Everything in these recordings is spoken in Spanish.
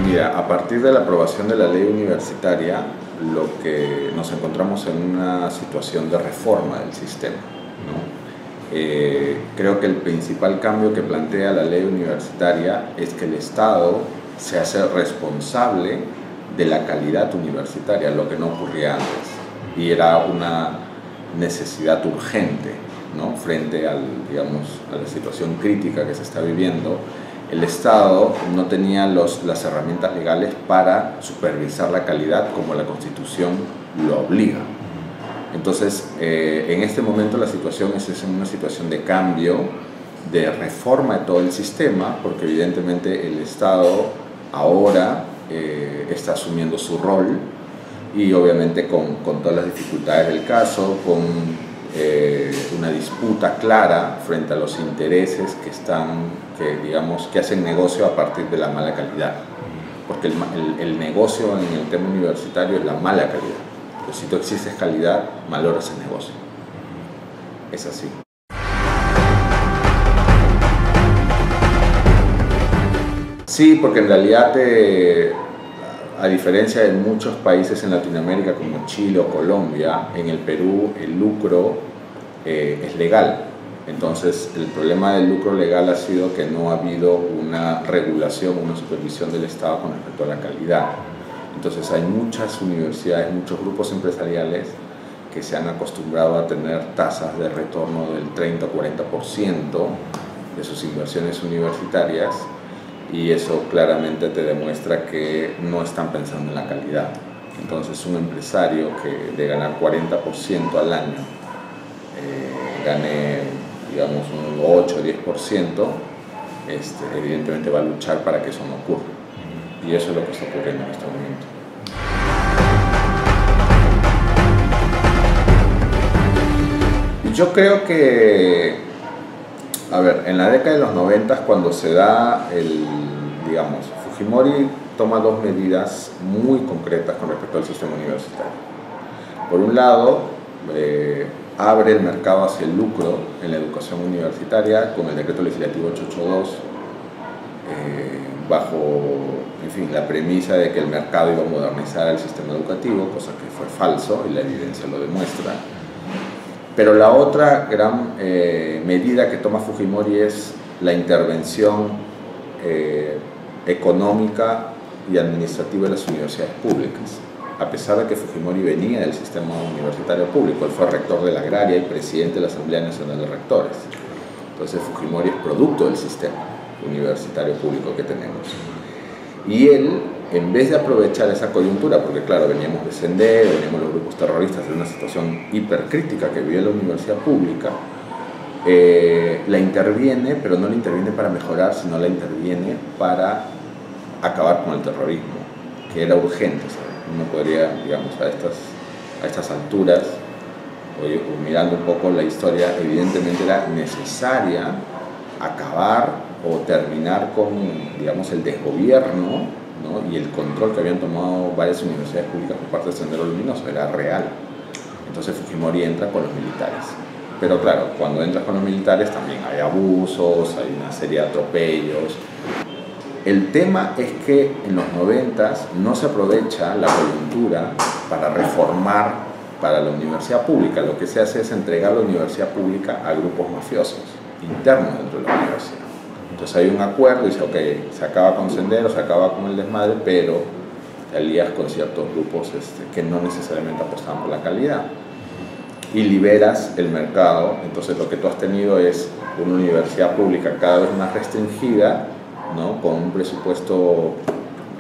Mira, a partir de la aprobación de la ley universitaria, lo que nos encontramos en una situación de reforma del sistema, ¿no? Creo que el principal cambio que plantea la ley universitaria es que el Estado se hace responsable de la calidad universitaria, lo que no ocurría antes, y era una necesidad urgente, ¿no? Frente a la situación crítica que se está viviendo. El Estado no tenía las herramientas legales para supervisar la calidad como la Constitución lo obliga. Entonces, en este momento la situación es una situación de cambio, de reforma de todo el sistema, porque evidentemente el Estado ahora está asumiendo su rol y obviamente con todas las dificultades del caso, con una disputa clara frente a los intereses que hacen negocio a partir de la mala calidad, porque el negocio en el tema universitario es la mala calidad. Pues si tú existes calidad, valoras el negocio. Es así. Sí, porque en realidad, a diferencia de muchos países en Latinoamérica como Chile o Colombia, en el Perú el lucro es legal. Entonces, el problema del lucro legal ha sido que no ha habido una regulación, una supervisión del Estado con respecto a la calidad. Entonces, hay muchas universidades, muchos grupos empresariales que se han acostumbrado a tener tasas de retorno del 30 o 40% de sus inversiones universitarias, y eso claramente te demuestra que no están pensando en la calidad. Entonces, un empresario que de ganar 40% al año gane, digamos, un 8 o 10%, evidentemente va a luchar para que eso no ocurra. Y eso es lo que está ocurriendo en este momento. Yo creo que, a ver, en la década de los 90, cuando se da Fujimori toma dos medidas muy concretas con respecto al sistema universitario. Por un lado, abre el mercado hacia el lucro en la educación universitaria con el decreto legislativo 882, bajo, en fin, la premisa de que el mercado iba a modernizar el sistema educativo, cosa que fue falso y la evidencia lo demuestra. Pero la otra gran medida que toma Fujimori es la intervención económica y administrativa de las universidades públicas. A pesar de que Fujimori venía del sistema universitario público, él fue rector de la Agraria y presidente de la Asamblea Nacional de Rectores. Entonces Fujimori es producto del sistema universitario público que tenemos. Y él, en vez de aprovechar esa coyuntura, porque claro, veníamos de Sendero, veníamos los grupos terroristas de una situación hipercrítica que vivía la universidad pública, la interviene, pero no la interviene para mejorar, sino la interviene para acabar con el terrorismo, que era urgente, ¿sabes? Uno podría, digamos, a estas alturas, mirando un poco la historia, evidentemente era necesaria acabar o terminar con, digamos, el desgobierno, ¿no? Y el control que habían tomado varias universidades públicas por parte del Sendero Luminoso era real. Entonces Fujimori entra con los militares. Pero claro, cuando entras con los militares también hay abusos, hay una serie de atropellos. El tema es que en los 90s no se aprovecha la coyuntura para reformar para la universidad pública. Lo que se hace es entregar la universidad pública a grupos mafiosos internos dentro de la universidad. Entonces hay un acuerdo y dice, ok, se acaba con Sendero, se acaba con el desmadre, pero te alías con ciertos grupos que no necesariamente apostaban por la calidad. Y liberas el mercado. Entonces lo que tú has tenido es una universidad pública cada vez más restringida, ¿no? Con un presupuesto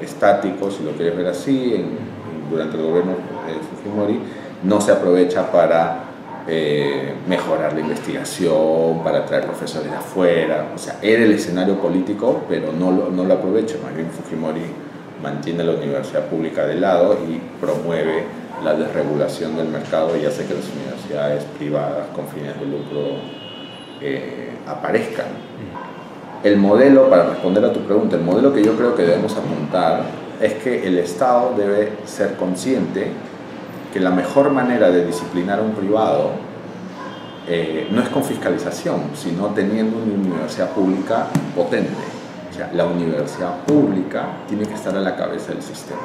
estático, si lo quieres ver así, durante el gobierno de Fujimori, no se aprovecha para mejorar la investigación, para traer profesores de afuera. O sea, era el escenario político, pero no lo aprovecha. Más bien Fujimori mantiene la universidad pública de lado y promueve la desregulación del mercado y hace que las universidades privadas con fines de lucro aparezcan. El modelo, para responder a tu pregunta, el modelo que yo creo que debemos apuntar es que el Estado debe ser consciente que la mejor manera de disciplinar a un privado no es con fiscalización, sino teniendo una universidad pública potente. O O sea, la universidad pública tiene que estar a la cabeza del sistema.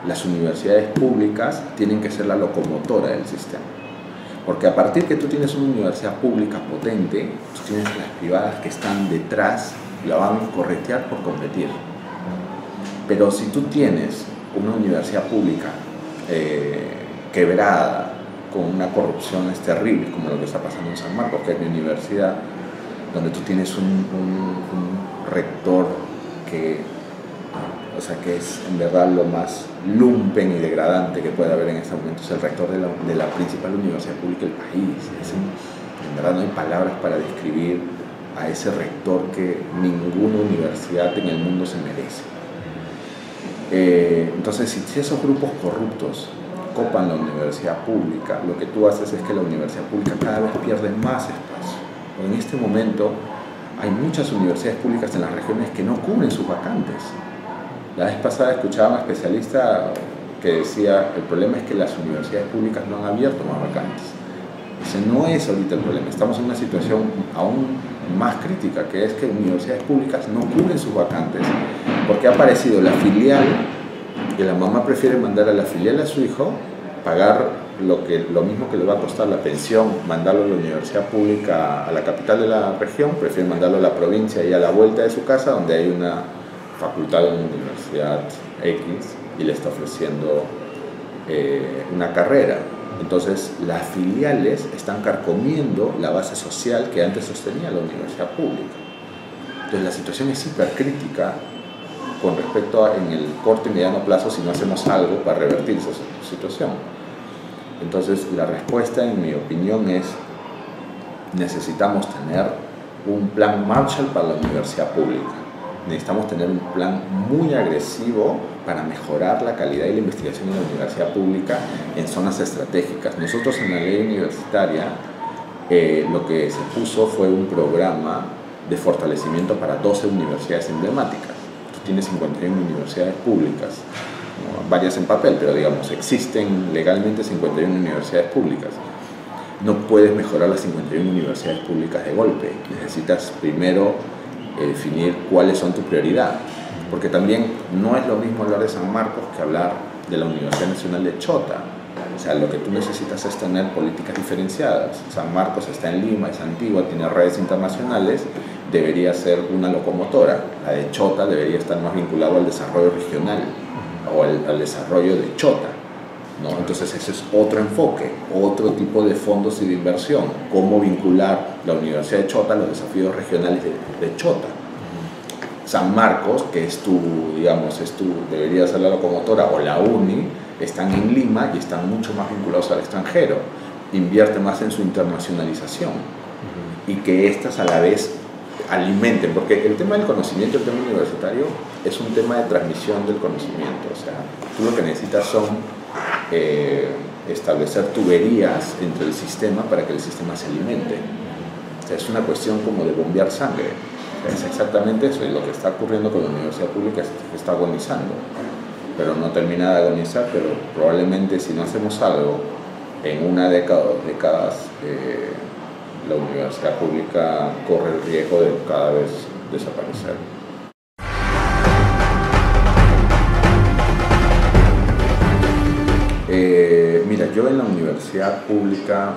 Las universidades públicas tienen que ser la locomotora del sistema. Porque a partir que tú tienes una universidad pública potente, tú tienes las privadas que están detrás, la van a corretear por competir. Pero si tú tienes una universidad pública quebrada, con una corrupción terrible, como lo que está pasando en San Marcos, que es mi universidad, donde tú tienes un rector que, o sea, que es en verdad lo más lumpen y degradante que puede haber en este momento, es el rector de la principal universidad pública del país. En verdad no hay palabras para describir a ese rector que ninguna universidad en el mundo se merece. Entonces, si esos grupos corruptos copan la universidad pública, lo que tú haces es que la universidad pública cada vez pierde más espacio. En este momento hay muchas universidades públicas en las regiones que no cubren sus vacantes. La vez pasada escuchaba a un especialista que decía, el problema es que las universidades públicas no han abierto más vacantes. Ese no es ahorita el problema, estamos en una situación aún más crítica, que es que universidades públicas no cubren sus vacantes, porque ha aparecido la filial, que la mamá prefiere mandar a la filial a su hijo, pagar lo mismo que le va a costar la pensión, mandarlo a la universidad pública a la capital de la región, prefiere mandarlo a la provincia y a la vuelta de su casa, donde hay una facultad de una universidad X y le está ofreciendo una carrera. Entonces las filiales están carcomiendo la base social que antes sostenía la universidad pública. Entonces la situación es hipercrítica con respecto a en el corto y mediano plazo si no hacemos algo para revertir esa situación. Entonces la respuesta, en mi opinión, es: necesitamos tener un plan Marshall para la universidad pública. Necesitamos tener un plan muy agresivo para mejorar la calidad y la investigación en la universidad pública en zonas estratégicas. Nosotros en la ley universitaria lo que se puso fue un programa de fortalecimiento para 12 universidades emblemáticas. Tú tienes 51 universidades públicas, ¿no? Varias en papel, pero digamos, existen legalmente 51 universidades públicas. No puedes mejorar las 51 universidades públicas de golpe. Necesitas primero definir cuáles son tu prioridad, porque también no es lo mismo hablar de San Marcos que hablar de la Universidad Nacional de Chota. O sea, lo que tú necesitas es tener políticas diferenciadas. San Marcos está en Lima, es antigua, tiene redes internacionales, debería ser una locomotora. La de Chota debería estar más vinculado al desarrollo regional o al desarrollo de Chota, ¿no? Entonces ese es otro enfoque, otro tipo de fondos y de inversión. Cómo vincular la Universidad de Chota a los desafíos regionales de Chota. San Marcos, que es digamos, debería ser la locomotora, o la UNI, están en Lima y están mucho más vinculados al extranjero. Invierte más en su internacionalización y que éstas a la vez alimenten, porque el tema del conocimiento, el tema universitario, es un tema de transmisión del conocimiento. O sea, tú lo que necesitas son establecer tuberías entre el sistema para que el sistema se alimente. O sea, es una cuestión como de bombear sangre. O sea, es exactamente eso, y lo que está ocurriendo con la universidad pública es que está agonizando, pero no termina de agonizar. Pero probablemente si no hacemos algo en una década o 2 décadas, la universidad pública corre el riesgo de cada vez desaparecer. Mira, yo en la universidad pública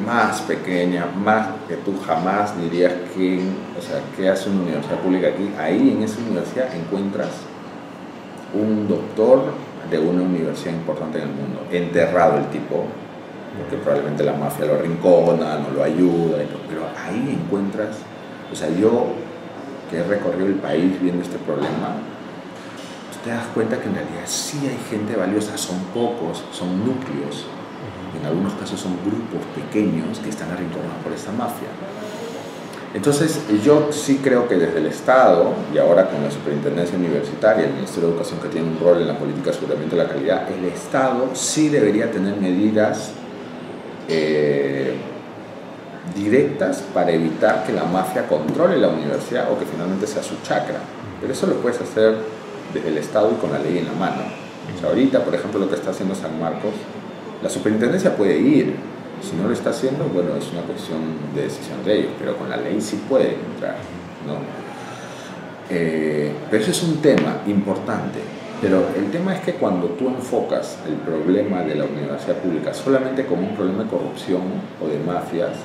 más pequeña, más que tú jamás dirías que, o sea, ¿qué hace una universidad pública aquí? Ahí en esa universidad encuentras un doctor de una universidad importante en el mundo, enterrado el tipo, porque probablemente la mafia lo arrincona, no lo ayuda, pero ahí encuentras, o sea, yo que he recorrido el país viendo este problema, te das cuenta que en realidad sí hay gente valiosa, son pocos, son núcleos, en algunos casos son grupos pequeños que están arrinconados por esta mafia. Entonces yo sí creo que desde el Estado, y ahora con la Superintendencia Universitaria, el Ministerio de Educación, que tiene un rol en la política de aseguramiento de la calidad, el Estado sí debería tener medidas directas para evitar que la mafia controle la universidad o que finalmente sea su chacra. Pero eso lo puedes hacer desde el Estado y con la ley en la mano. O sea, ahorita, por ejemplo, lo que está haciendo San Marcos, la superintendencia puede ir. Si no lo está haciendo, bueno, es una cuestión de decisión de ellos, pero con la ley sí puede entrar, ¿no? Pero ese es un tema importante. Pero el tema es que cuando tú enfocas el problema de la universidad pública solamente como un problema de corrupción o de mafias,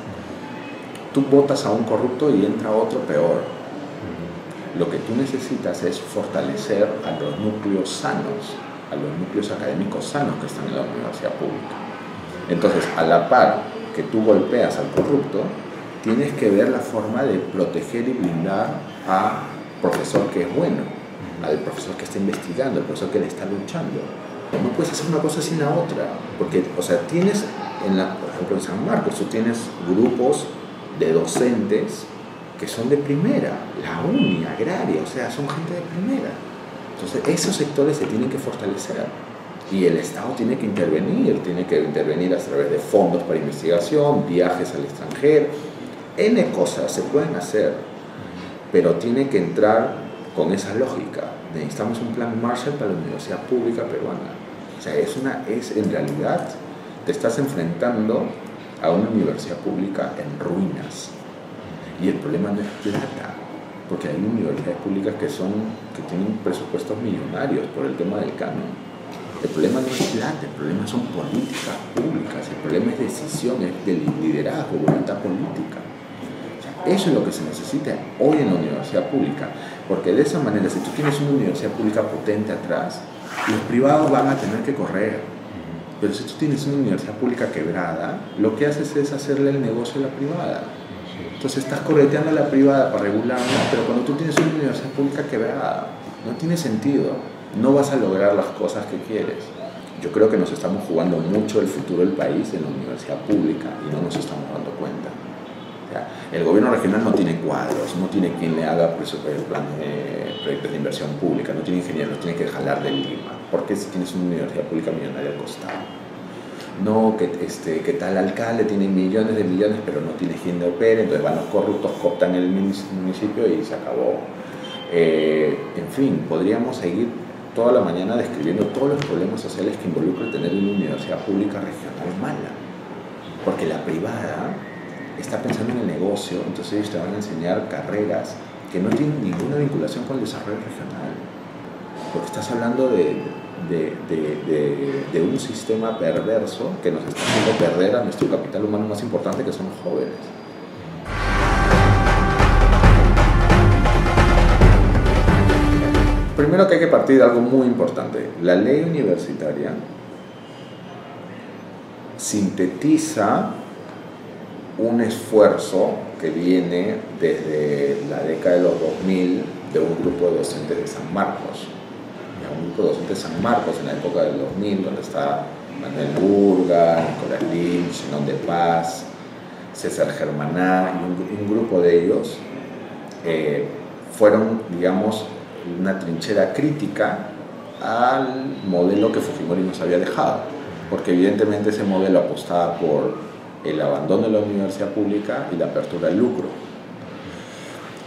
tú votas a un corrupto y entra otro peor. Lo que tú necesitas es fortalecer a los núcleos sanos, a los núcleos académicos sanos que están en la universidad pública. Entonces, a la par que tú golpeas al corrupto, tienes que ver la forma de proteger y blindar al profesor que es bueno, al profesor que está investigando, al profesor que le está luchando. No puedes hacer una cosa sin la otra, porque, o sea, tienes, por ejemplo, en San Marcos, tú tienes grupos de docentes que son de primera, la uni, agraria, o sea, son gente de primera. Entonces, esos sectores se tienen que fortalecer y el Estado tiene que intervenir a través de fondos para investigación, viajes al extranjero, N cosas se pueden hacer, pero tiene que entrar con esa lógica. Necesitamos un plan Marshall para la universidad pública peruana. O sea, en realidad te estás enfrentando a una universidad pública en ruinas. Y el problema no es plata, porque hay universidades públicas que tienen presupuestos millonarios por el tema del canon. El problema no es plata, el problema son políticas públicas, el problema es decisión, es de liderazgo, voluntad política. Eso es lo que se necesita hoy en la universidad pública, porque de esa manera, si tú tienes una universidad pública potente atrás, los privados van a tener que correr. Pero si tú tienes una universidad pública quebrada, lo que haces es hacerle el negocio a la privada. Entonces estás correteando a la privada para regularla, pero cuando tú tienes una universidad pública quebrada, no tiene sentido, no vas a lograr las cosas que quieres. Yo creo que nos estamos jugando mucho el futuro del país en la universidad pública y no nos estamos dando cuenta. El gobierno regional no tiene cuadros, no tiene quien le haga proyectos de inversión pública, no tiene ingenieros, tiene que jalar de Lima. ¿Por qué si tienes una universidad pública millonaria al costado? No, que tal alcalde tiene millones de millones, pero no tiene quien le opere, entonces van los corruptos, cooptan el municipio y se acabó. En fin, podríamos seguir toda la mañana describiendo todos los problemas sociales que involucra tener una universidad pública regional mala. Porque la privada está pensando en el negocio, entonces ellos te van a enseñar carreras que no tienen ninguna vinculación con el desarrollo regional. Porque estás hablando de un sistema perverso que nos está haciendo perder a nuestro capital humano más importante, que son los jóvenes. Primero que hay que partir de algo muy importante. La ley universitaria sintetiza un esfuerzo que viene desde la década de los 2000 de un grupo de docentes de San Marcos. Un grupo de docentes de San Marcos en la época del 2000, donde está Manuel Burga, Nicolás Lynch, Zenón de Paz, César Germaná, y un grupo de ellos fueron, digamos, una trinchera crítica al modelo que Fujimori nos había dejado, porque evidentemente ese modelo apostaba por el abandono de la universidad pública y la apertura al lucro.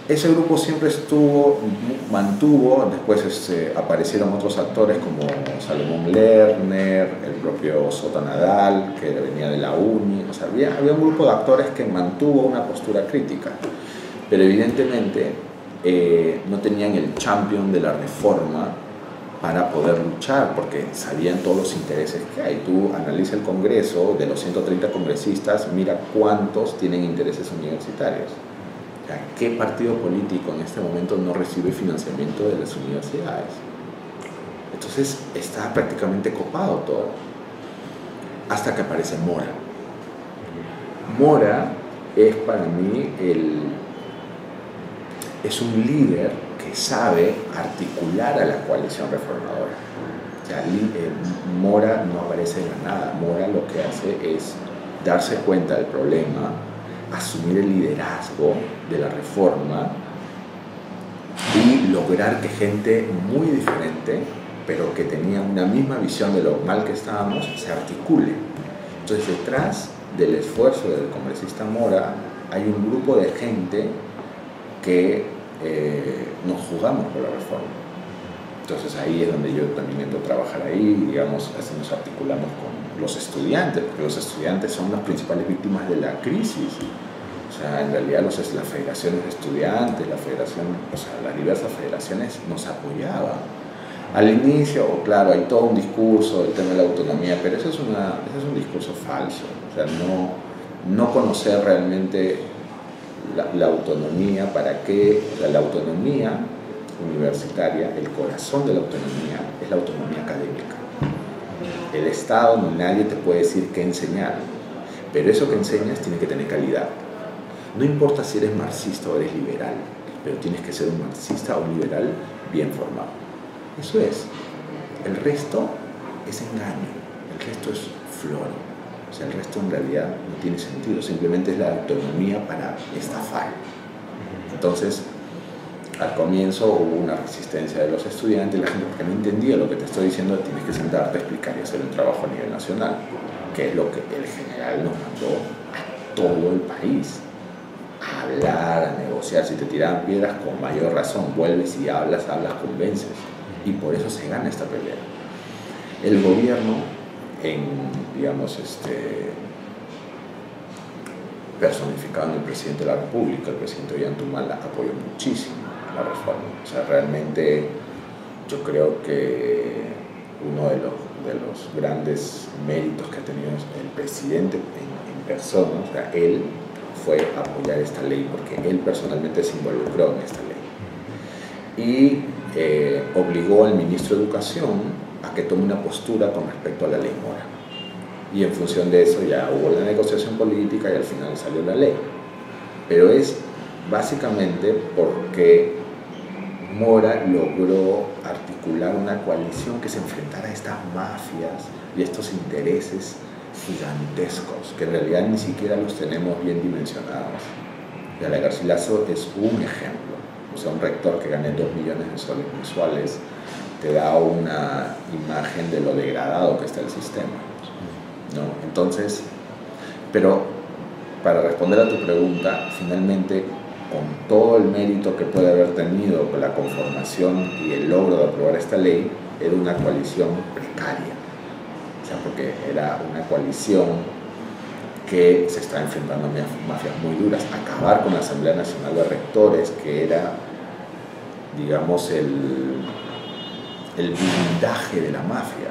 Ese grupo siempre mantuvo, después aparecieron otros actores como Salomón Lerner, el propio Soto Nadal, que venía de la uni, o sea, había un grupo de actores que mantuvo una postura crítica, pero evidentemente no tenían el champion de la reforma para poder luchar, porque sabían todos los intereses que hay. Tú analiza el Congreso, de los 130 congresistas, mira cuántos tienen intereses universitarios. O sea, ¿qué partido político en este momento no recibe financiamiento de las universidades? Entonces está prácticamente copado todo, hasta que aparece Mora. Mora es para mí es un líder que sabe articular a la coalición reformadora. O sea, Mora no aparece de la nada. Mora lo que hace es darse cuenta del problema, asumir el liderazgo de la reforma y lograr que gente muy diferente, pero que tenía una misma visión de lo mal que estábamos, se articule. Entonces, detrás del esfuerzo del congresista Mora hay un grupo de gente que nos jugamos por la reforma. Entonces ahí es donde yo también entro a trabajar ahí, digamos, así nos articulamos con los estudiantes, porque los estudiantes son las principales víctimas de la crisis. O sea, en realidad las federaciones de estudiantes, las diversas federaciones nos apoyaban. Al inicio, claro, hay todo un discurso del tema de la autonomía, pero ese es un discurso falso. O sea, no conocer realmente la autonomía, para qué. O sea, la autonomía universitaria, el corazón de la autonomía es la autonomía académica. El Estado ni nadie te puede decir qué enseñar, pero eso que enseñas tiene que tener calidad. No importa si eres marxista o eres liberal, pero tienes que ser un marxista o un liberal bien formado. Eso es. El resto es engaño, el resto es floro. O sea, el resto en realidad no tiene sentido, simplemente es la autonomía para estafar. Entonces, al comienzo hubo una resistencia de los estudiantes, la gente porque no entendía lo que te estoy diciendo, tienes que sentarte a explicar y hacer un trabajo a nivel nacional, que es lo que el general nos mandó a todo el país. A hablar, a negociar. Si te tiraban piedras, con mayor razón, vuelves y hablas, convences. Y por eso se gana esta pelea. El gobierno, personificado en el presidente de la República, el presidente Ollanta, apoyó muchísimo la reforma. O sea, realmente yo creo que uno de los grandes méritos que ha tenido el presidente en persona, o sea, él fue apoyar esta ley porque él personalmente se involucró en esta ley y obligó al ministro de Educación a que tome una postura con respecto a la ley Mora, y en función de eso ya hubo la negociación política y al final salió la ley, pero es básicamente porque Mora logró articular una coalición que se enfrentara a estas mafias y estos intereses gigantescos, que en realidad ni siquiera los tenemos bien dimensionados. Y Ale Garcilaso es un ejemplo. O sea, un rector que gane 2 millones de soles mensuales te da una imagen de lo degradado que está el sistema, ¿no? Entonces, pero para responder a tu pregunta, finalmente, con todo el mérito que puede haber tenido con la conformación y el logro de aprobar esta ley, era una coalición precaria. O sea, porque era una coalición que se está enfrentando a mafias muy duras. Acabar con la Asamblea Nacional de Rectores, que era, digamos, el blindaje de la mafia.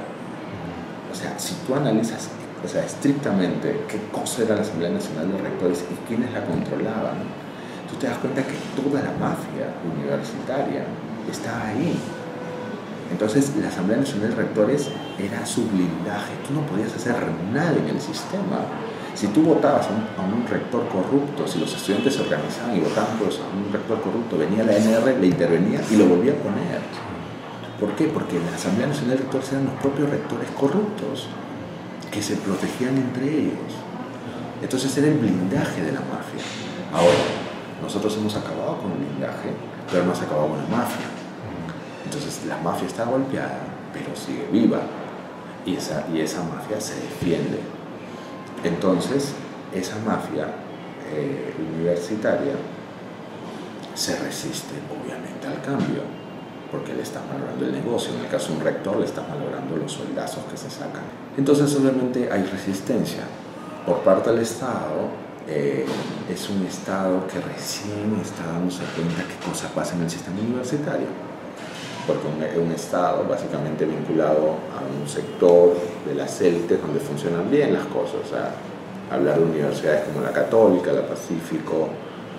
O sea, si tú analizas, o sea, estrictamente qué cosa era la Asamblea Nacional de Rectores y quiénes la controlaban, tú te das cuenta que toda la mafia universitaria estaba ahí. Entonces, la Asamblea Nacional de Rectores era su blindaje. Tú no podías hacer nada en el sistema. Si tú votabas a un rector corrupto, si los estudiantes se organizaban y votaban por un rector corrupto, venía la ANR, le intervenía y lo volvía a poner. ¿Por qué? Porque en la Asamblea Nacional de Rectores eran los propios rectores corruptos que se protegían entre ellos. Entonces era el blindaje de la mafia. Ahora, nosotros hemos acabado con el blindaje, pero no hemos acabado con la mafia. Entonces la mafia está golpeada, pero sigue viva, y esa mafia se defiende. Entonces esa mafia universitaria se resiste obviamente al cambio, porque le está malogrando el negocio. En el caso de un rector, le está malogrando los soldazos que se sacan. Entonces obviamente hay resistencia por parte del Estado. Es un Estado que recién está dándose cuenta qué cosa pasa en el sistema universitario, porque un Estado básicamente vinculado a un sector de las élites donde funcionan bien las cosas. O sea, hablar de universidades como la Católica, la Pacífico,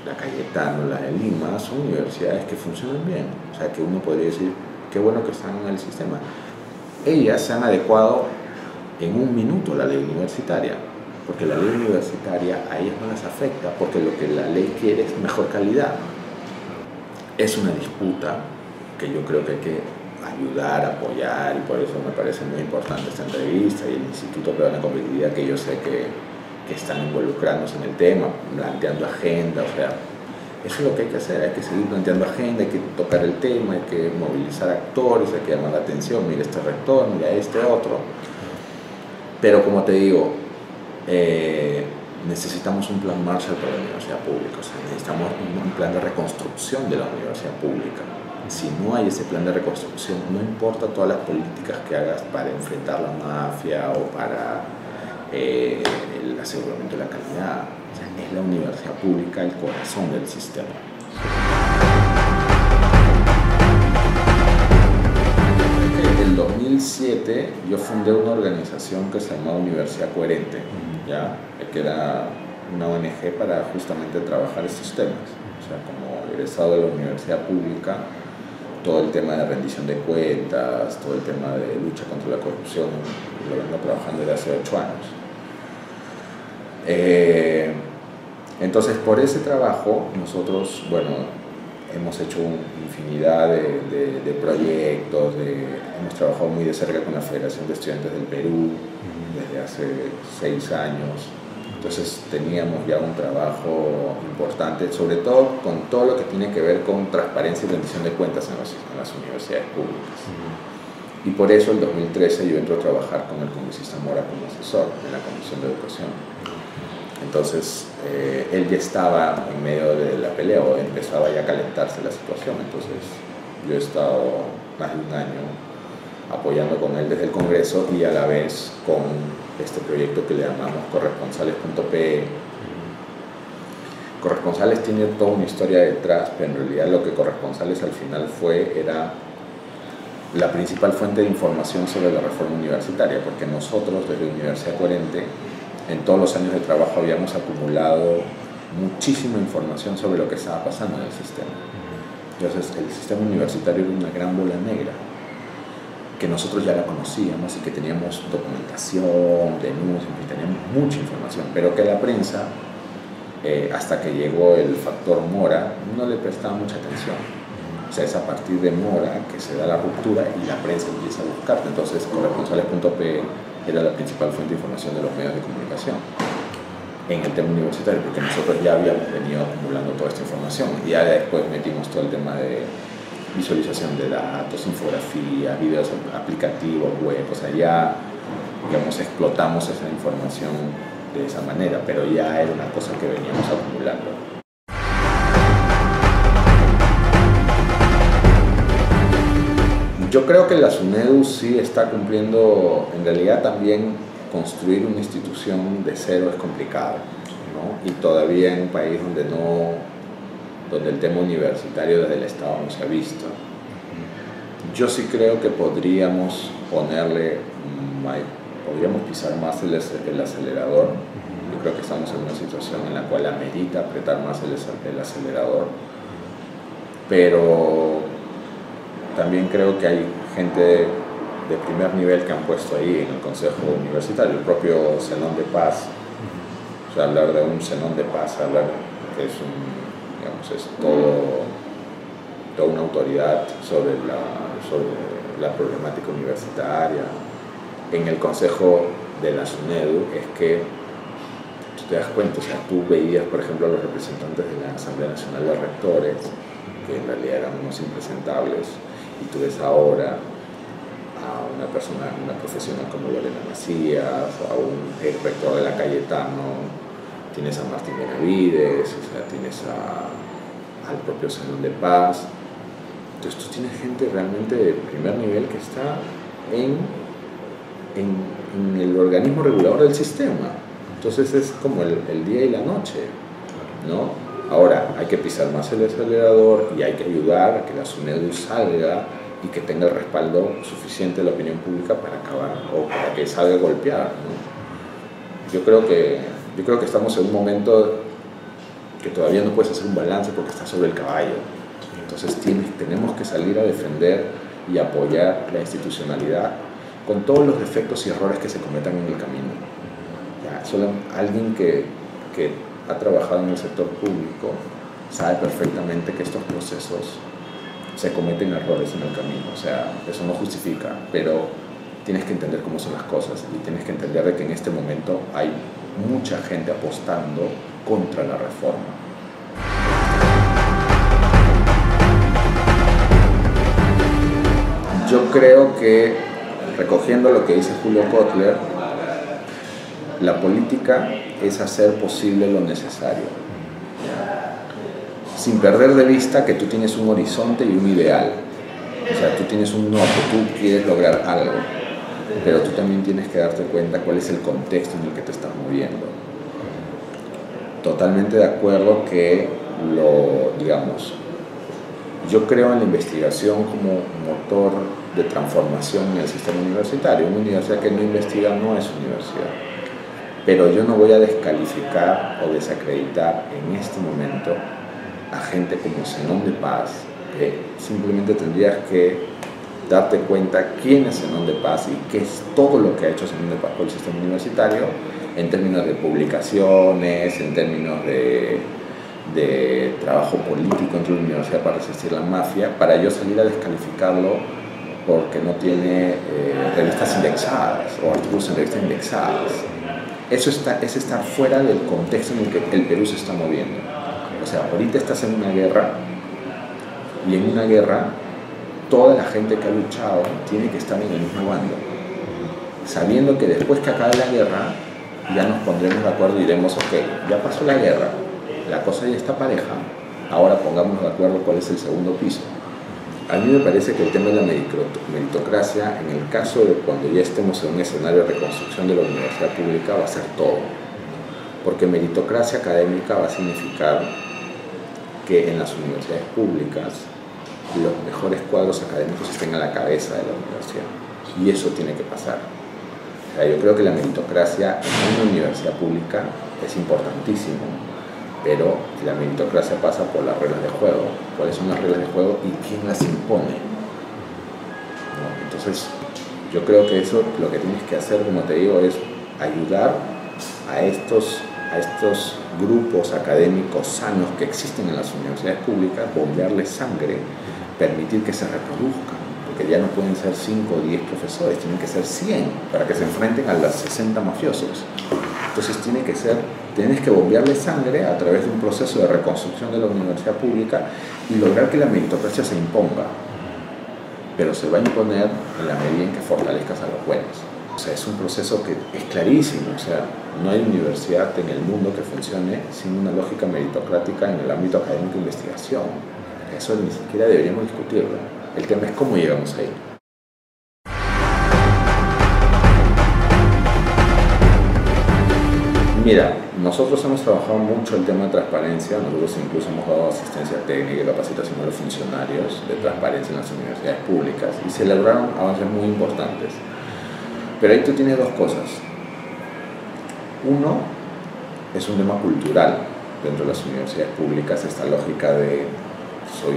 la Cayetano, la de Lima, son universidades que funcionan bien. O sea, que uno podría decir, qué bueno que están en el sistema. Ellas se han adecuado en un minuto a la ley universitaria, porque la ley universitaria a ellas no las afecta, porque lo que la ley quiere es mejor calidad. Es una disputa que yo creo que hay que ayudar, apoyar, y por eso me parece muy importante esta entrevista y el Instituto Peruano de Competitividad, que yo sé que están involucrándose en el tema, planteando agenda. O sea, eso es lo que hay que hacer, hay que seguir planteando agenda, hay que tocar el tema, hay que movilizar actores, hay que llamar la atención, mira este rector, mira este otro. Pero como te digo, necesitamos un plan Marshall para la universidad pública. O sea, necesitamos un plan de reconstrucción de la universidad pública. Si no hay ese plan de reconstrucción, no importa todas las políticas que hagas para enfrentar la mafia o para el aseguramiento de la calidad, O sea, es la universidad pública el corazón del sistema. En el 2007 yo fundé una organización que se llamaba Universidad Coherente, ¿ya? Que era una ONG para justamente trabajar estos temas. O sea, como egresado de la universidad pública, todo el tema de rendición de cuentas, todo el tema de lucha contra la corrupción, lo vengo trabajando desde hace 8 años. Entonces, por ese trabajo, nosotros, bueno, hemos hecho infinidad de proyectos, hemos trabajado muy de cerca con la Federación de Estudiantes del Perú desde hace 6 años. Entonces teníamos ya un trabajo importante, sobre todo con todo lo que tiene que ver con transparencia y rendición de cuentas en las universidades públicas. Y por eso en 2013 yo entro a trabajar con el congresista Mora como asesor en la Comisión de Educación. Entonces él ya estaba en medio de la pelea o empezaba ya a calentarse la situación. Entonces yo he estado más de un año apoyando con él desde el Congreso y a la vez con este proyecto que le llamamos corresponsales.pe. Corresponsales tiene toda una historia detrás, pero en realidad lo que Corresponsales al final era la principal fuente de información sobre la reforma universitaria, porque nosotros desde Universidad Coherente en todos los años de trabajo habíamos acumulado muchísima información sobre lo que estaba pasando en el sistema. Entonces el sistema universitario era una gran bola negra que nosotros ya la conocíamos y que teníamos documentación, denuncias, y teníamos mucha información, pero que la prensa, hasta que llegó el factor Mora, no le prestaba mucha atención. O sea, es a partir de Mora que se da la ruptura y la prensa empieza a buscarte. Entonces, corresponsales.pe era la principal fuente de información de los medios de comunicación en el tema universitario, porque nosotros ya habíamos venido acumulando toda esta información y ya después metimos todo el tema de visualización de datos, infografía, videos aplicativos, web, o sea, ya, digamos, explotamos esa información de esa manera, pero ya era una cosa que veníamos acumulando. Yo creo que la SUNEDU sí está cumpliendo, en realidad también construir una institución de cero es complicado, ¿no? Y todavía en un país donde el tema universitario desde el Estado no se ha visto. Yo sí creo que podríamos pisar más el acelerador. Yo creo que estamos en una situación en la cual amerita apretar más el acelerador, pero también creo que hay gente de primer nivel que han puesto ahí en el Consejo Universitario, el propio Zenón de Paz. O sea, hablar de un Zenón de Paz, hablar que es toda una autoridad sobre la problemática universitaria. En el consejo de la SUNEDU es que tú te das cuenta, o sea, tú veías, por ejemplo, a los representantes de la Asamblea Nacional de Rectores, que en realidad eran unos impresentables, y tú ves ahora a una profesional como Lorena Macías, a un ex rector de la Cayetano, tienes a Martín Benavides, o sea, tienes al propio Zenón de Paz. Entonces tú tienes gente realmente de primer nivel que está en el organismo regulador del sistema. Entonces es como el día y la noche, ¿no? Ahora, hay que pisar más el acelerador y hay que ayudar a que la SUNEDU salga y que tenga el respaldo suficiente de la opinión pública para acabar o para que salga golpeada, ¿no? Yo creo que estamos en un momento que todavía no puedes hacer un balance porque estás sobre el caballo. Entonces tenemos que salir a defender y apoyar la institucionalidad con todos los defectos y errores que se cometan en el camino. Ya, solo alguien que ha trabajado en el sector público sabe perfectamente que estos procesos se cometen errores en el camino. O sea, eso no justifica, pero tienes que entender cómo son las cosas y tienes que entender de que en este momento hay mucha gente apostando contra la reforma. Yo creo que, recogiendo lo que dice Julio Kotler, la política es hacer posible lo necesario, sin perder de vista que tú tienes un horizonte y un ideal. O sea, tú tienes un norte, tú quieres lograr algo, pero tú también tienes que darte cuenta cuál es el contexto en el que te estás moviendo. totalmente de acuerdo que digamos, yo creo en la investigación como motor de transformación en el sistema universitario. Una universidad que no investiga no es universidad. Pero yo no voy a descalificar o desacreditar en este momento a gente como Zenón de Paz. Simplemente tendrías que darte cuenta quién es Zenón de Paz y qué es todo lo que ha hecho Zenón de Paz por el sistema universitario en términos de publicaciones, en términos de trabajo político entre la universidad para resistir la mafia, para yo salir a descalificarlo porque no tiene revistas indexadas o artículos en revistas indexadas. Eso es estar fuera del contexto en el que el Perú se está moviendo. O sea, ahorita estás en una guerra, y en una guerra toda la gente que ha luchado tiene que estar en el mismo bando, sabiendo que después que acabe la guerra ya nos pondremos de acuerdo y diremos, ok, ya pasó la guerra, la cosa ya está pareja, ahora pongámonos de acuerdo cuál es el segundo piso. A mí me parece que el tema de la meritocracia, en el caso de cuando ya estemos en un escenario de reconstrucción de la universidad pública, va a ser todo. Porque meritocracia académica va a significar que en las universidades públicas los mejores cuadros académicos estén a la cabeza de la universidad. Y eso tiene que pasar. O sea, yo creo que la meritocracia en una universidad pública es importantísimo, pero la meritocracia pasa por las reglas de juego. ¿Cuáles son las reglas de juego y quién las impone? ¿No? Entonces, yo creo que eso lo que tienes que hacer, como te digo, es ayudar a estos grupos académicos sanos que existen en las universidades públicas, bombearles sangre, permitir que se reproduzcan, porque ya no pueden ser 5 o 10 profesores, tienen que ser 100 para que se enfrenten a los 60 mafiosos. Entonces tienes que bombearle sangre a través de un proceso de reconstrucción de la universidad pública y lograr que la meritocracia se imponga, pero se va a imponer en la medida en que fortalezcas a los buenos. O sea, es un proceso que es clarísimo. O sea, no hay universidad en el mundo que funcione sin una lógica meritocrática en el ámbito académico e investigación. Eso ni siquiera deberíamos discutirlo. El tema es cómo llegamos ahí. Mira, nosotros hemos trabajado mucho el tema de transparencia. Nosotros incluso hemos dado asistencia técnica y capacitación a los funcionarios de transparencia en las universidades públicas y se lograron avances muy importantes. Pero ahí tú tienes dos cosas. Uno, es un tema cultural dentro de las universidades públicas, esta lógica de soy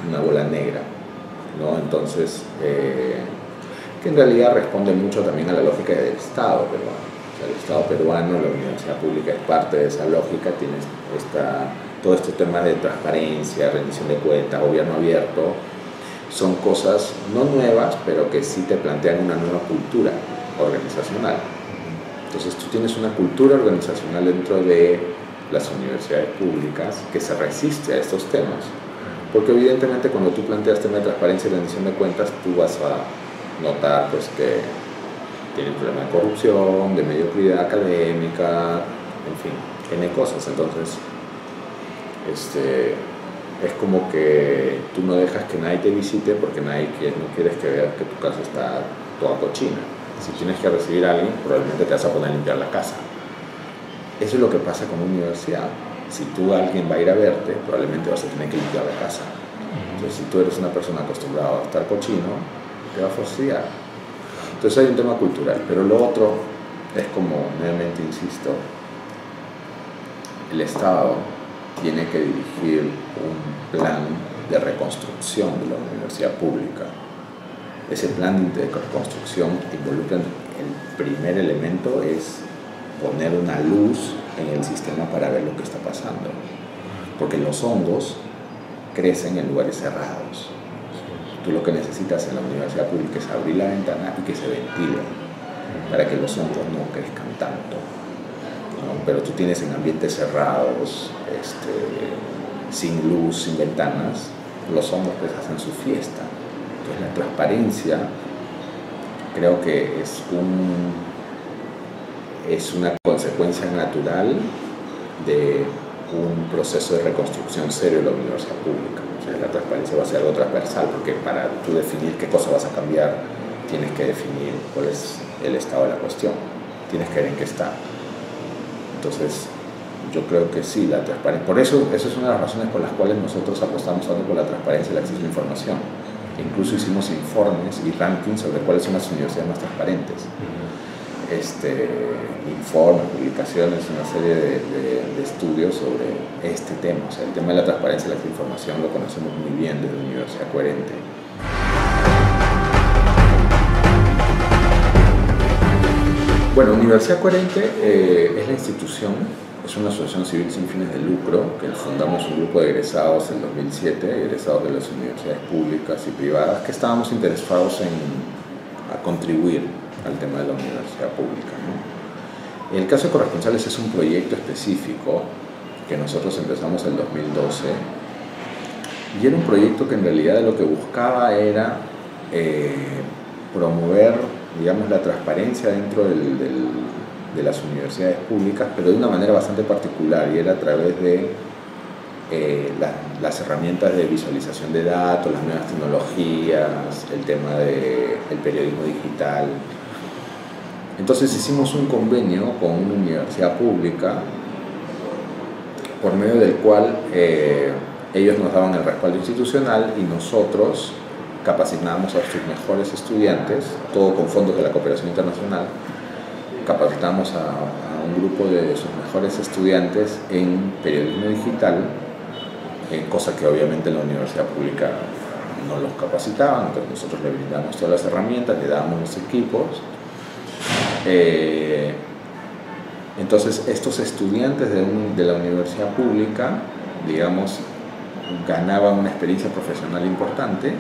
una bola negra, ¿no? Entonces, que en realidad responde mucho también a la lógica del Estado peruano. O sea, el Estado peruano, la universidad pública es parte de esa lógica, tiene todo este tema de transparencia, rendición de cuentas, gobierno abierto. Son cosas no nuevas, pero que sí te plantean una nueva cultura organizacional. Entonces tú tienes una cultura organizacional dentro de las universidades públicas que se resiste a estos temas. Porque evidentemente cuando tú planteas tema de transparencia y rendición de cuentas, tú vas a notar pues, que tienen problema de corrupción, de mediocridad académica, en fin, N cosas. Entonces, es como que tú no dejas que nadie te visite porque no quieres que veas que tu casa está toda cochina. Si tienes que recibir a alguien, probablemente te vas a poner a limpiar la casa. Eso es lo que pasa con una universidad. Si alguien va a ir a verte, probablemente vas a tener que limpiar la casa. Entonces, si tú eres una persona acostumbrada a estar cochino, te va a fastidiar. Entonces hay un tema cultural. Pero lo otro es como, nuevamente insisto, el Estado tiene que dirigir un plan de reconstrucción de la universidad pública. Ese plan de reconstrucción involucra, el primer elemento es poner una luz en el sistema para ver lo que está pasando. Porque los hongos crecen en lugares cerrados. Tú lo que necesitas en la universidad pública es abrir la ventana y que se ventile para que los hongos no crezcan tanto, ¿no? Pero tú tienes en ambientes cerrados, sin luz, sin ventanas, los hongos pues hacen su fiesta. Entonces la transparencia creo que es una consecuencia natural de un proceso de reconstrucción serio de la universidad pública. O sea, la transparencia va a ser algo transversal, porque para tú definir qué cosa vas a cambiar, tienes que definir cuál es el estado de la cuestión, tienes que ver en qué está. Entonces, yo creo que sí, la transparencia. Por eso, esa es una de las razones por las cuales nosotros apostamos tanto por la transparencia y el acceso a la información. Incluso hicimos informes y rankings sobre cuáles son las universidades más transparentes. Informes, publicaciones, una serie de estudios sobre este tema. O sea, el tema de la transparencia y el acceso a la información lo conocemos muy bien desde la Universidad Coherente. Bueno, Universidad Coherente es la institución, es una asociación civil sin fines de lucro, que fundamos un grupo de egresados en 2007, egresados de las universidades públicas y privadas, que estábamos interesados a contribuir al tema de la universidad pública, ¿no? El caso de corresponsales es un proyecto específico que nosotros empezamos en 2012 y era un proyecto que en realidad lo que buscaba era promover, digamos, la transparencia dentro de las universidades públicas, pero de una manera bastante particular, y era a través de las herramientas de visualización de datos, las nuevas tecnologías, el tema del periodismo digital. Entonces hicimos un convenio con una universidad pública por medio del cual ellos nos daban el respaldo institucional y nosotros capacitábamos a sus mejores estudiantes, todo con fondos de la cooperación internacional. Capacitamos a un grupo de sus mejores estudiantes en periodismo digital, cosa que obviamente en la universidad pública no los capacitaban. Entonces nosotros le brindamos todas las herramientas, le damos los equipos. Entonces estos estudiantes de la universidad pública, digamos, ganaban una experiencia profesional importante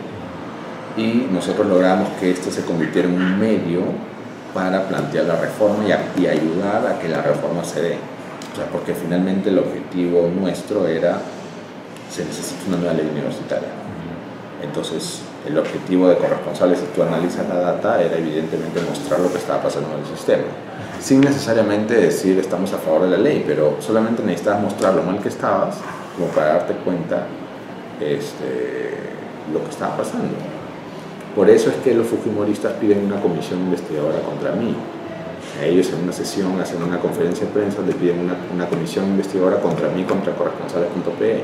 y nosotros logramos que esto se convirtiera en un medio para plantear la reforma y ayudar a que la reforma se dé. O sea, porque finalmente el objetivo nuestro era, se necesita una nueva ley universitaria. Entonces, el objetivo de corresponsales, si tú analizas la data, era evidentemente mostrar lo que estaba pasando en el sistema. Sin necesariamente decir estamos a favor de la ley, pero solamente necesitabas mostrar lo mal que estabas como para darte cuenta lo que estaba pasando. Por eso es que los fujimoristas piden una comisión investigadora contra mí. Ellos en una sesión, hacen una conferencia de prensa, le piden una comisión investigadora contra mí, contra corresponsales.pe,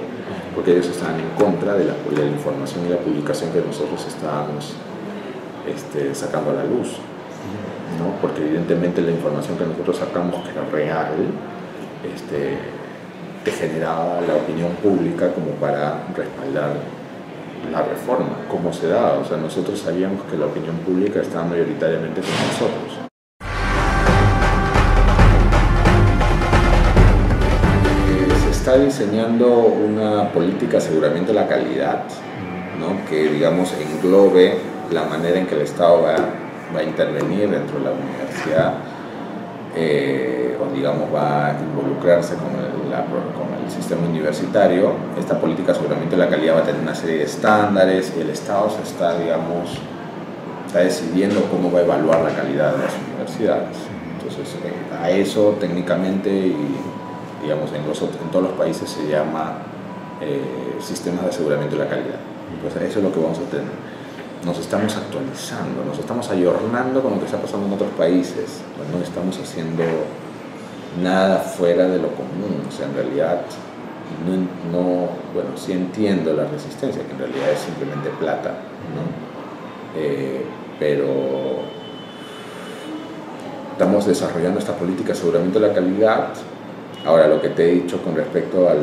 porque ellos estaban en contra de la información y la publicación que nosotros estábamos sacando a la luz, ¿no? Porque evidentemente la información que nosotros sacamos, que era real, te generaba la opinión pública como para respaldar la reforma, como se da. O sea, nosotros sabíamos que la opinión pública estaba mayoritariamente con nosotros. Se está diseñando una política de aseguramiento de la calidad, ¿no? Que, digamos, englobe la manera en que el Estado va a intervenir dentro de la universidad, o digamos va a involucrarse con el sistema universitario. Esta política de aseguramiento de la calidad va a tener una serie de estándares y el Estado se está decidiendo cómo va a evaluar la calidad de las universidades. Entonces, a eso técnicamente y digamos en todos los países se llama sistemas de aseguramiento de la calidad. Entonces, eso es lo que vamos a tener. Nos estamos actualizando, nos estamos ayornando con lo que está pasando en otros países. Pues no estamos haciendo nada fuera de lo común. O sea, en realidad, bueno, sí entiendo la resistencia, que en realidad es simplemente plata, ¿no? Pero estamos desarrollando esta política de aseguramiento de la calidad. Ahora, lo que te he dicho con respecto al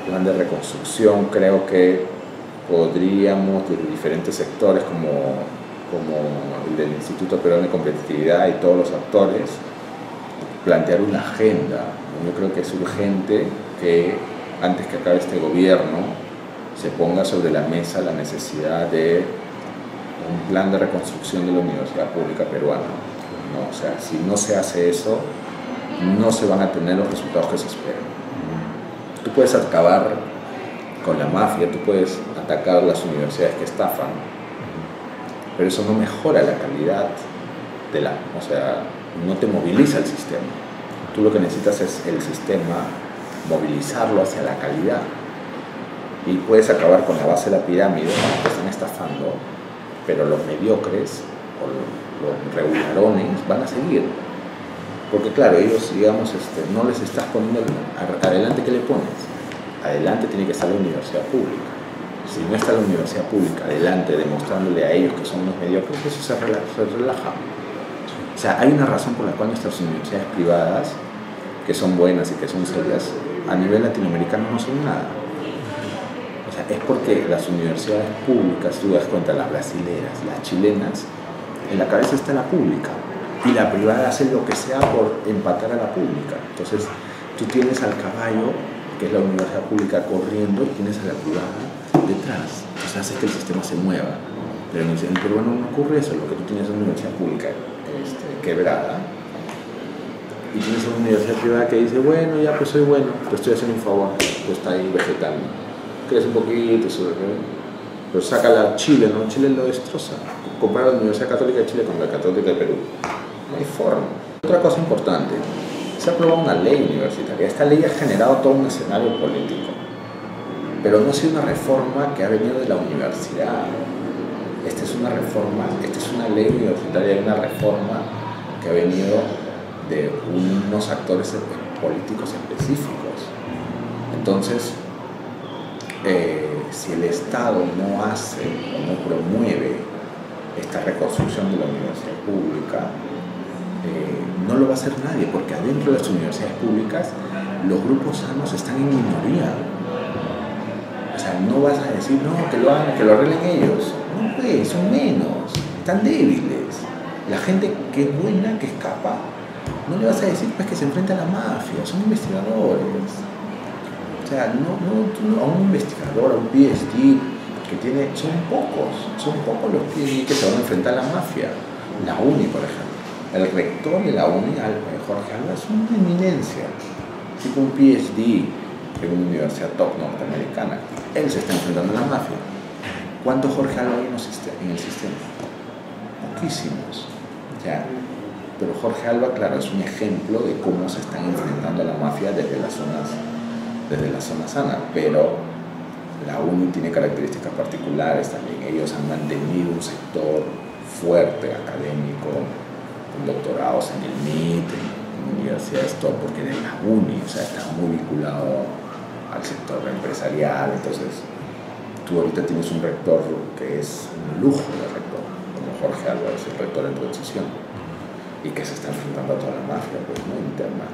plan de reconstrucción, creo que podríamos, desde diferentes sectores como el del Instituto Peruano de Competitividad y todos los actores, plantear una agenda. Yo creo que es urgente que antes que acabe este gobierno se ponga sobre la mesa la necesidad de un plan de reconstrucción de la universidad pública peruana, ¿no? O sea, si no se hace eso, no se van a tener los resultados que se esperan. Tú puedes acabar con la mafia, tú puedes atacar las universidades que estafan, pero eso no mejora la calidad o sea, no te moviliza el sistema. Tú lo que necesitas es el sistema, movilizarlo hacia la calidad. Y puedes acabar con la base de la pirámide, que están estafando, pero los mediocres o los regularones van a seguir. Porque claro, ellos, digamos, no les estás poniendo adelante, ¿qué le pones? Adelante tiene que estar la universidad pública. Si no está la universidad pública adelante, demostrándole a ellos que son unos mediocres, eso se relaja. O sea, hay una razón por la cual nuestras universidades privadas, que son buenas y que son serias, a nivel latinoamericano no son nada. O sea, es porque las universidades públicas, tú das cuenta, las brasileras, las chilenas, en la cabeza está la pública. Y la privada hace lo que sea por empatar a la pública. Entonces, tú tienes al caballo, que es la universidad pública, corriendo, y tienes a la privada detrás. Entonces hace que el sistema se mueva. Pero en el peruano no ocurre eso. Lo que tú tienes es una universidad pública quebrada, y tienes una universidad privada que dice, bueno, ya pues soy bueno, te estoy haciendo un favor, pues está ahí vegetando. Crece un poquito, pero saca la Chile, ¿no? Chile lo destroza. Compara la Universidad Católica de Chile con la Católica de Perú. No hay forma. Otra cosa importante, se ha aprobado una ley universitaria. Esta ley ha generado todo un escenario político, pero no ha sido una reforma que ha venido de la universidad. Esta es una reforma, esta es una ley universitaria, una reforma que ha venido de unos actores políticos específicos. Entonces, si el Estado no hace o no promueve esta reconstrucción de la universidad pública, no lo va a hacer nadie, porque adentro de las universidades públicas los grupos sanos están en minoría. O sea, no vas a decir, no, que lo hagan, que lo arreglen ellos. No, pues, son menos, están débiles. La gente que es buena, que escapa, no le vas a decir pues que se enfrenta a la mafia, son investigadores. O sea, a un investigador, a un PhD que tiene, son pocos los PhD que se van a enfrentar a la mafia. La UNI, por ejemplo, el rector de la UNI, Jorge Alba, es una eminencia, tipo un PhD en una universidad top norteamericana. Él se está enfrentando a la mafia. ¿Cuántos Jorge Alba hay en el sistema? Poquísimos. Ya. Pero Jorge Alba, claro, es un ejemplo de cómo se están enfrentando a la mafia desde las zonas sanas, pero la UNI tiene características particulares también. Ellos han mantenido un sector fuerte, académico, con doctorados en el MIT, en universidades top, porque es la UNI, o sea, está muy vinculado al sector empresarial. Entonces, tú ahorita tienes un rector que es un lujo de rector, como Jorge Alba, es el rector en transición, y que se está enfrentando a toda la mafia, pues, ¿no? Interna.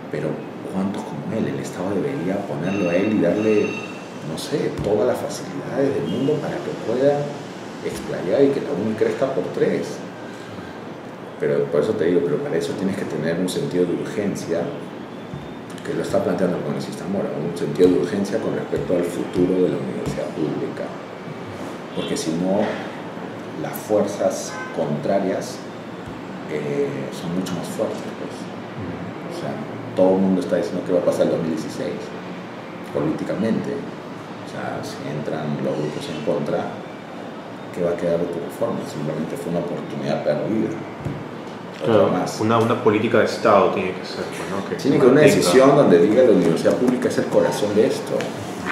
Pero ¿cuántos como él? El Estado debería ponerlo a él y darle, no sé, todas las facilidades del mundo para que pueda explayar y que la UNI crezca por 3. Pero por eso te digo, pero para eso tienes que tener un sentido de urgencia, que lo está planteando el congresista Mora, un sentido de urgencia con respecto al futuro de la universidad pública. Porque si no, las fuerzas contrarias son mucho más fuertes, pues. O sea, todo el mundo está diciendo que va a pasar el 2016 políticamente. O sea, si entran los grupos en contra, ¿qué va a quedar de tu reforma? Simplemente fue una oportunidad perdida. Claro, una política de Estado tiene que ser, ¿no? Tiene que haber una decisión donde diga la universidad pública es el corazón de esto.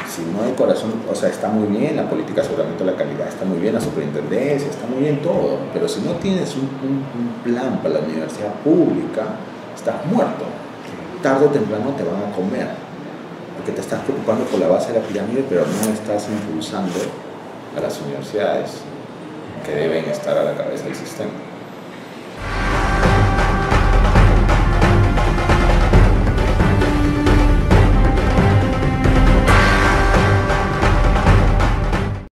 Si no hay corazón, o sea, está muy bien la política de aseguramiento de la calidad, está muy bien la superintendencia, está muy bien todo, pero si no tienes un plan para la universidad pública, estás muerto. Tarde o temprano te van a comer, porque te estás preocupando por la base de la pirámide, pero no estás impulsando a las universidades que deben estar a la cabeza del sistema.